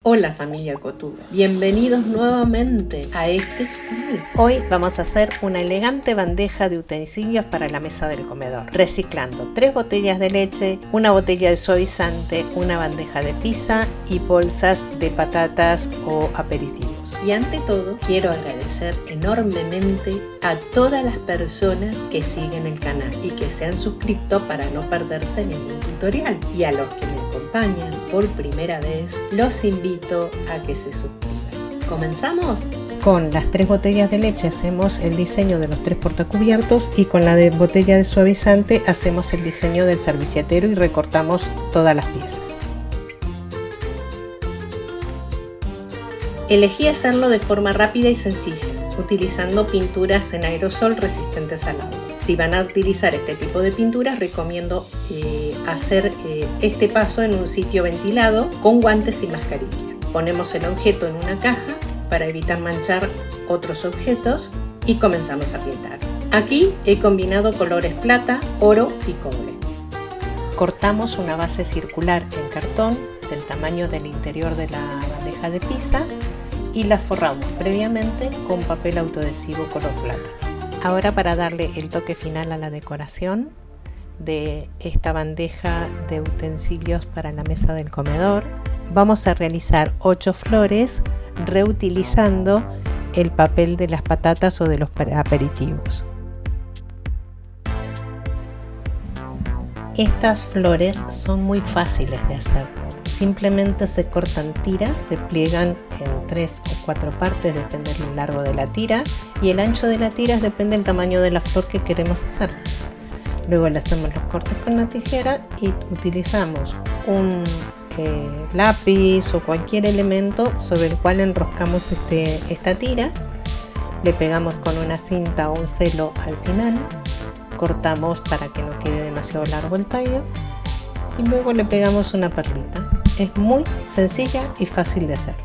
Hola familia Cotuba, bienvenidos nuevamente a este su canal. Hoy vamos a hacer una elegante bandeja de utensilios para la mesa del comedor, reciclando 3 botellas de leche, una botella de suavizante, una bandeja de pizza y bolsas de patatas o aperitivos. Y ante todo, quiero agradecer enormemente a todas las personas que siguen el canal y que se han suscrito para no perderse ningún tutorial. Y a los que me acompañan por primera vez, los invito a que se suscriban. ¿Comenzamos? Con las 3 botellas de leche hacemos el diseño de los 3 portacubiertos y con la botella de suavizante hacemos el diseño del servilletero y recortamos todas las piezas. Elegí hacerlo de forma rápida y sencilla, utilizando pinturas en aerosol resistentes al agua. Si van a utilizar este tipo de pinturas, recomiendo hacer este paso en un sitio ventilado con guantes y mascarilla. Ponemos el objeto en una caja para evitar manchar otros objetos y comenzamos a pintar. Aquí he combinado colores plata, oro y cobre. Cortamos una base circular en cartón del tamaño del interior de la bandeja de pizza y la forramos previamente con papel autoadhesivo color plata. Ahora, para darle el toque final a la decoración de esta bandeja de utensilios para la mesa del comedor, vamos a realizar 8 flores reutilizando el papel de las patatas o de los aperitivos. Estas flores son muy fáciles de hacer. Simplemente se cortan tiras, se pliegan en 3 o 4 partes, depende del largo de la tira, y el ancho de la tira depende del tamaño de la flor que queremos hacer. Luego le hacemos los cortes con la tijera y utilizamos un lápiz o cualquier elemento sobre el cual enroscamos esta tira, le pegamos con una cinta o un celo al final, cortamos para que no quede demasiado largo el tallo y luego le pegamos una perlita. Es muy sencilla y fácil de hacer.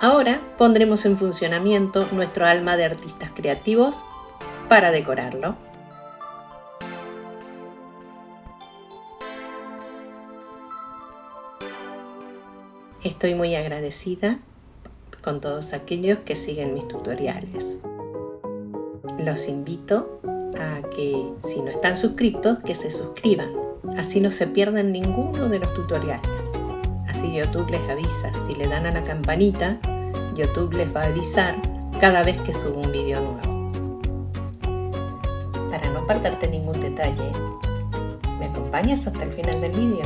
Ahora pondremos en funcionamiento nuestro alma de artistas creativos para decorarlo. Estoy muy agradecida con todos aquellos que siguen mis tutoriales. Los invito a que, si no están suscritos, que se suscriban. Así no se pierden ninguno de los tutoriales. Así YouTube les avisa. Si le dan a la campanita, YouTube les va a avisar cada vez que subo un vídeo nuevo. Para no perderte ningún detalle, ¿me acompañas hasta el final del vídeo?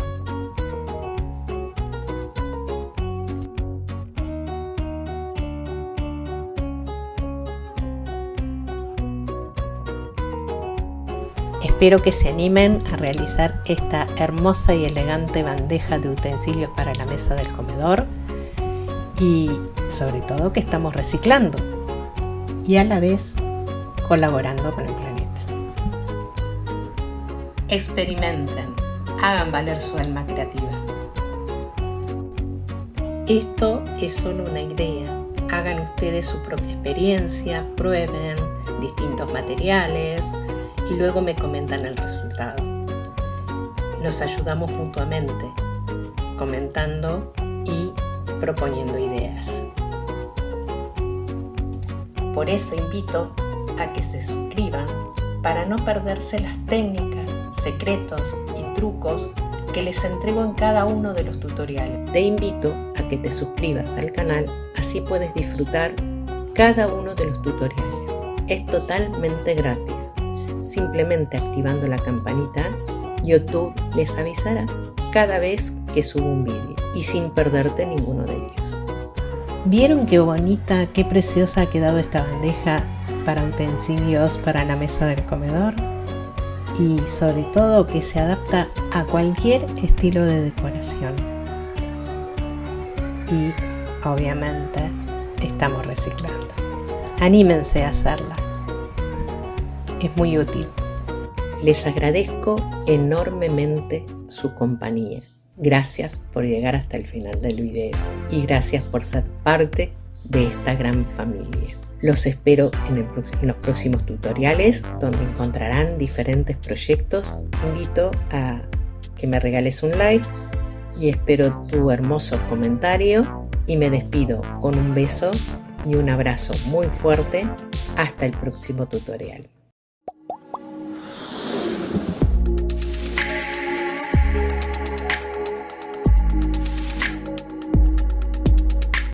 Espero que se animen a realizar esta hermosa y elegante bandeja de utensilios para la mesa del comedor y sobre todo que estamos reciclando y a la vez colaborando con el planeta. Experimenten, hagan valer su alma creativa. Esto es solo una idea. Hagan ustedes su propia experiencia, prueben distintos materiales y luego me comentan el resultado. Nos ayudamos mutuamente, comentando y proponiendo ideas. Por eso invito a que se suscriban para no perderse las técnicas, secretos y trucos que les entrego en cada uno de los tutoriales. Te invito a que te suscribas al canal, así puedes disfrutar cada uno de los tutoriales. Es totalmente gratis. Simplemente activando la campanita, YouTube les avisará cada vez que subo un vídeo y sin perderte ninguno de ellos. ¿Vieron qué bonita, qué preciosa ha quedado esta bandeja para utensilios para la mesa del comedor? Y sobre todo que se adapta a cualquier estilo de decoración. Y obviamente estamos reciclando. Anímense a hacerla. Es muy útil. Les agradezco enormemente su compañía. Gracias por llegar hasta el final del video y gracias por ser parte de esta gran familia. Los espero en los próximos tutoriales donde encontrarán diferentes proyectos. Te invito a que me regales un like y espero tu hermoso comentario y me despido con un beso y un abrazo muy fuerte. Hasta el próximo tutorial.